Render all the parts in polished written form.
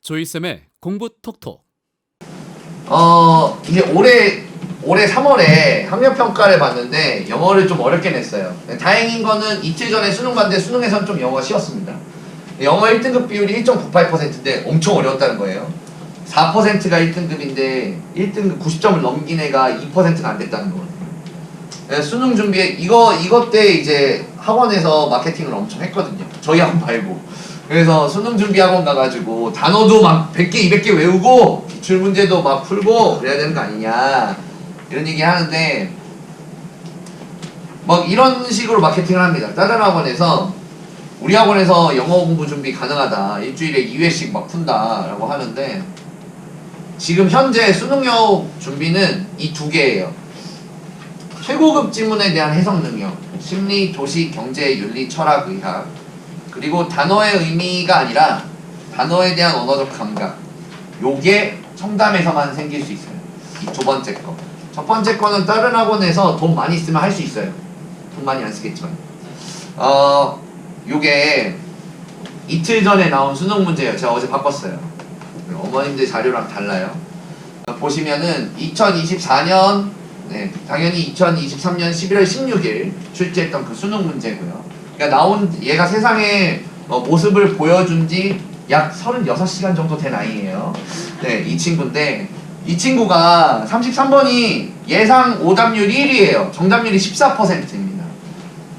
조이쌤의 공부 톡톡. 이제 올해 3월에 학력평가를 봤는데 영어를 좀 어렵게 냈어요. 다행인 거는 이틀 전에 수능 봤는데 수능에서는 좀 영어가 쉬웠습니다. 영어 1등급 비율이 1.98%인데 엄청 어려웠다는 거예요. 4%가 1등급인데 1등급 90점을 넘긴 애가 2%가 안 됐다는 거예요. 수능 준비에 이것 때 이제 학원에서 마케팅을 엄청 했거든요. 저희 학원 말고. 그래서 수능 준비 학원 가가지고 단어도 막 100개, 200개 외우고 기출 문제도 막 풀고 그래야 되는 거 아니냐 이런 얘기 하는데 막 이런 식으로 마케팅을 합니다. 다른 학원에서 우리 학원에서 영어 공부 준비 가능하다. 일주일에 2회씩 막 푼다라고 하는데 지금 현재 수능역 준비는 이 두 개예요. 최고급 지문에 대한 해석 능력, 심리, 도시, 경제, 윤리, 철학, 의학, 그리고 단어의 의미가 아니라 단어에 대한 언어적 감각. 요게 청담에서만 생길 수 있어요. 이 두 번째 거. 첫 번째 거는 다른 학원에서 돈 많이 쓰면 할 수 있어요. 돈 많이 안 쓰겠지만. 요게 이틀 전에 나온 수능 문제예요. 제가 어제 바꿨어요. 어머님들 자료랑 달라요. 보시면은 2024년 당연히 2023년 11월 16일 출제했던 그 수능 문제고요. 그러니까 나온 얘가 세상에 모습을 보여준 지 약 36시간 정도 된 아이예요. 네, 이 친구인데 이 친구가 33번이 예상 오답률 1위예요. 정답률이 14%입니다.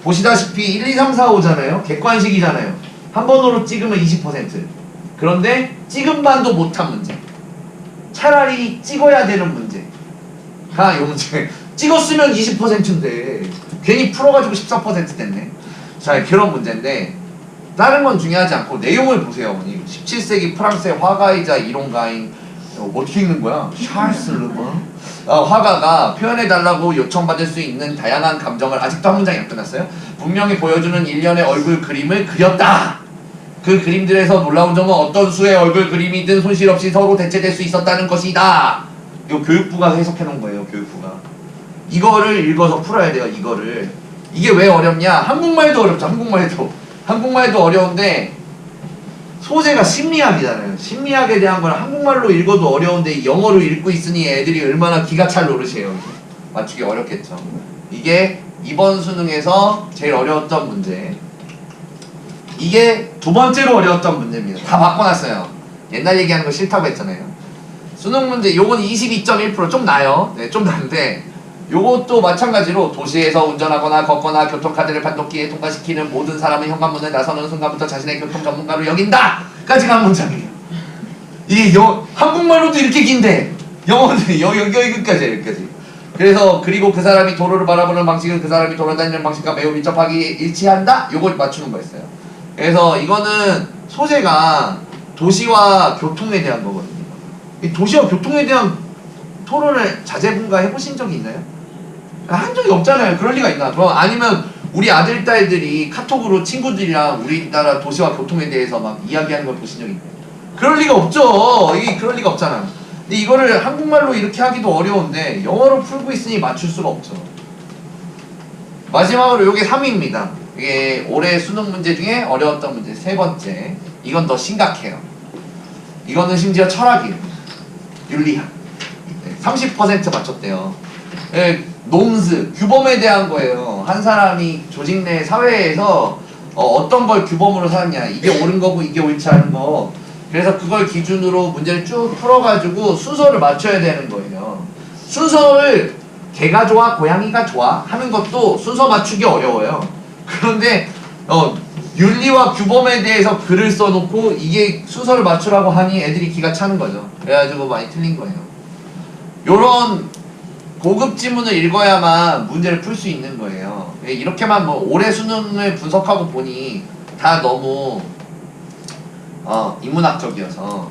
보시다시피 1, 2, 3, 4, 5잖아요. 객관식이잖아요. 한 번으로 찍으면 20%. 그런데 찍은 반도 못한 문제. 차라리 찍어야 되는 문제가 요 문제. 찍었으면 20%인데 괜히 풀어가지고 14% 됐네. 자, 그런 문제인데 다른 건 중요하지 않고 내용을 보세요. 어머니. 17세기 프랑스의 화가이자 이론가인 어떻게 읽는 거야? 샤르스 르번 화가가 표현해달라고 요청받을 수 있는 다양한 감정을 아직도 한 문장이 안 끝났어요. 분명히 보여주는 일련의 얼굴 그림을 그렸다. 그 그림들에서 놀라운 점은 어떤 수의 얼굴 그림이든 손실 없이 서로 대체될 수 있었다는 것이다. 이거 교육부가 해석해 놓은 거예요. 교육부가. 이거를 읽어서 풀어야 돼요. 이거를. 이게 왜 어렵냐? 한국말도 어렵죠. 한국말도 어려운데 소재가 심리학이잖아요. 심리학에 대한 걸 한국말로 읽어도 어려운데 영어로 읽고 있으니 애들이 얼마나 기가 찰 노릇이에요. 맞추기 어렵겠죠. 이게 이번 수능에서 제일 어려웠던 문제. 이게 두 번째로 어려웠던 문제입니다. 다 바꿔놨어요. 옛날 얘기하는 거 싫다고 했잖아요. 수능 문제 요건 22.1% 좀 나요. 네, 좀 난데 요것도 마찬가지로 도시에서 운전하거나 걷거나 교통카드를 판독기에 통과시키는 모든 사람은 현관문에 나서는 순간부터 자신의 교통 전문가로 여긴다! 까지가 한 문장이에요. 이게 한국말로도 이렇게 긴데 영어는 여기까지. 그래서 그리고 그 사람이 도로를 바라보는 방식은 그 사람이 돌아다니는 방식과 매우 밀접하게 일치한다? 요걸 맞추는 거였어요. 그래서 이거는 소재가 도시와 교통에 대한 거거든요. 이 도시와 교통에 대한 토론을 자제분과 해보신 적이 있나요? 한 적이 없잖아요. 그럴 리가 있나? 그럼 아니면 우리 아들, 딸들이 카톡으로 친구들이랑 우리나라 도시와 교통에 대해서 막 이야기하는 걸 보신 적이 있나요? 그럴 리가 없죠. 이게 그럴 리가 없잖아. 근데 이거를 한국말로 이렇게 하기도 어려운데 영어로 풀고 있으니 맞출 수가 없죠. 마지막으로 요게 3위입니다. 이게 올해 수능 문제 중에 어려웠던 문제 세 번째. 이건 더 심각해요. 이거는 심지어 철학이에요. 윤리학. 30% 맞췄대요. 놈스, 규범에 대한 거예요. 한 사람이 조직 내 사회에서 어떤 걸 규범으로 삼냐. 이게 옳은 거고 이게 옳지 않은 거. 그래서 그걸 기준으로 문제를 쭉 풀어가지고 순서를 맞춰야 되는 거예요. 순서를 개가 좋아, 고양이가 좋아 하는 것도 순서 맞추기 어려워요. 그런데 윤리와 규범에 대해서 글을 써놓고 이게 순서를 맞추라고 하니 애들이 기가 차는 거죠. 그래가지고 많이 틀린 거예요. 요런 고급 지문을 읽어야만 문제를 풀 수 있는 거예요. 이렇게만 올해 수능을 분석하고 보니 다 너무 인문학적이어서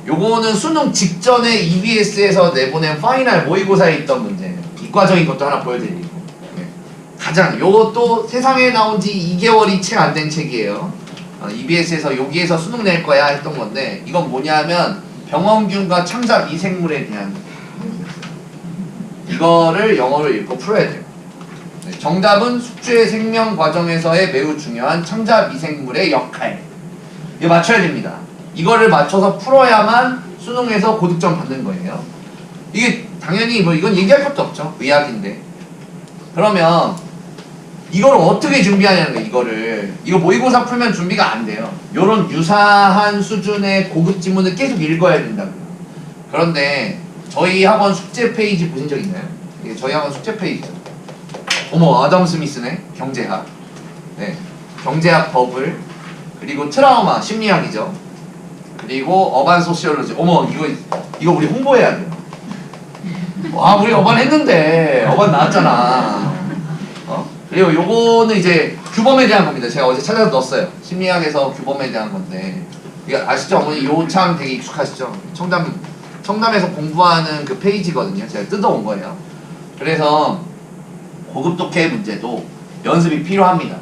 요거는 수능 직전에 EBS에서 내보낸 파이널 모의고사에 있던 문제예요. 이과적인 것도 하나 보여드리고 가장 요것도 세상에 나온 지 2개월이 채 안 된 책이에요. EBS에서 여기에서 수능 낼 거야 했던 건데 이건 뭐냐면 병원균과 참자 미생물에 대한 이거를 영어로 읽고 풀어야 돼요. 정답은 숙주의 생명 과정에서의 매우 중요한 참자 미생물의 역할. 이거 맞춰야 됩니다. 이거를 맞춰서 풀어야만 수능에서 고득점 받는 거예요. 이게 당연히 뭐 이건 얘기할 것도 없죠. 의학인데. 그러면 이걸 어떻게 준비하냐는 거예요. 이거 모의고사 풀면 준비가 안 돼요. 요런 유사한 수준의 고급 지문을 계속 읽어야 된다고요. 그런데 저희 학원 숙제 페이지 보신 적 있나요? 이게 저희 학원 숙제 페이지죠. 어머, 아담 스미스네. 경제학. 네, 경제학 버블. 그리고 트라우마 심리학이죠. 그리고 어반 소시올로지. 어머, 이거 우리 홍보해야 돼요. 와, 우리 어반 했는데 어반 나왔잖아. 그리고 요거는 이제 규범에 대한 겁니다. 제가 어제 찾아서 넣었어요. 심리학에서 규범에 대한 건데. 이거 아시죠? 어머니 요참 되게 익숙하시죠? 청담에서 공부하는 그 페이지거든요. 제가 뜯어온 거예요. 그래서 고급 독해 문제도 연습이 필요합니다.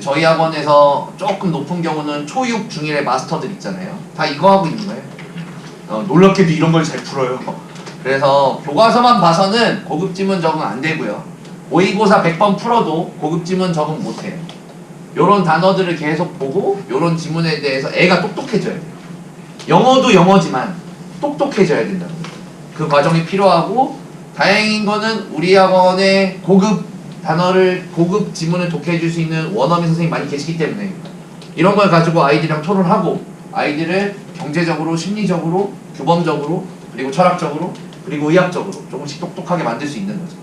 저희 학원에서 조금 높은 경우는 초6, 중1의 마스터들 있잖아요. 다 이거 하고 있는 거예요. 놀랍게도 이런 걸 잘 풀어요. 그래서 교과서만 봐서는 고급 지문 적응 안 되고요. 모의고사 100번 풀어도 고급 지문 적응 못 해요. 요런 단어들을 계속 보고 요런 지문에 대해서 애가 똑똑해져야 돼요. 영어도 영어지만 똑똑해져야 된다는 거예요. 그 과정이 필요하고, 다행인 거는 우리 학원에 고급 단어를, 고급 지문을 독해줄 수 있는 원어민 선생님이 많이 계시기 때문에 이런 걸 가지고 아이들이랑 토론하고 아이들을 경제적으로, 심리적으로, 규범적으로, 그리고 철학적으로, 그리고 의학적으로 조금씩 똑똑하게 만들 수 있는 거죠.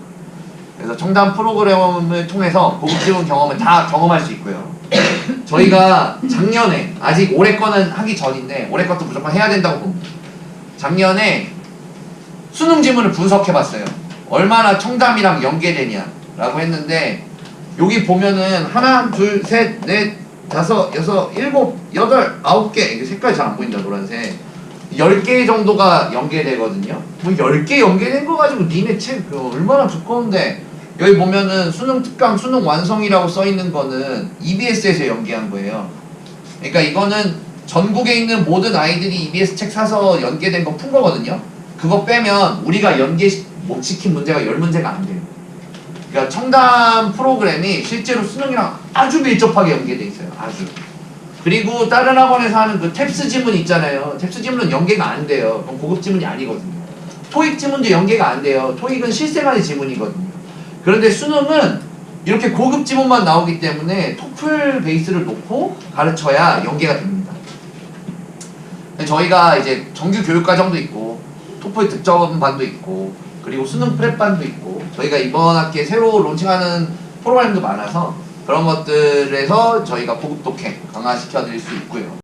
그래서 청담 프로그램을 통해서 고급 지문 경험을 다 경험할 수 있고요. 저희가 작년에, 아직 올해 거는 하기 전인데 올해 것도 무조건 해야 된다고 봅니다. 작년에 수능 지문을 분석해봤어요. 얼마나 청담이랑 연계되냐 라고 했는데, 여기 보면은 하나, 둘, 셋, 넷, 다섯, 여섯, 일곱, 여덟, 아홉 개, 이게 색깔이 잘 안 보인다, 노란색. 10개 정도가 연계되거든요. 뭐 10개 연계된 거 가지고 니네 책 얼마나 두꺼운데. 여기 보면은 수능 특강, 수능 완성이라고 써있는 거는 EBS에서 연계한 거예요. 그러니까 이거는 전국에 있는 모든 아이들이 EBS 책 사서 연계된 거 푼 거거든요. 그거 빼면 우리가 연계 못 시킨 문제가 10문제가 안 돼요. 그러니까 청담 프로그램이 실제로 수능이랑 아주 밀접하게 연계돼 있어요. 아주. 그리고 다른 학원에서 하는 그 탭스 지문 있잖아요. 탭스 지문은 연계가 안 돼요. 그럼 고급 지문이 아니거든요. 토익 지문도 연계가 안 돼요. 토익은 실생활의 지문이거든요. 그런데 수능은 이렇게 고급 지문만 나오기 때문에 토플 베이스를 놓고 가르쳐야 연계가 됩니다. 저희가 이제 정규 교육과정도 있고, 토플 득점반도 있고, 그리고 수능 프랩반도 있고, 저희가 이번 학기에 새로 론칭하는 프로그램도 많아서 그런 것들에서 저희가 고급 독해 강화시켜 드릴 수 있고요.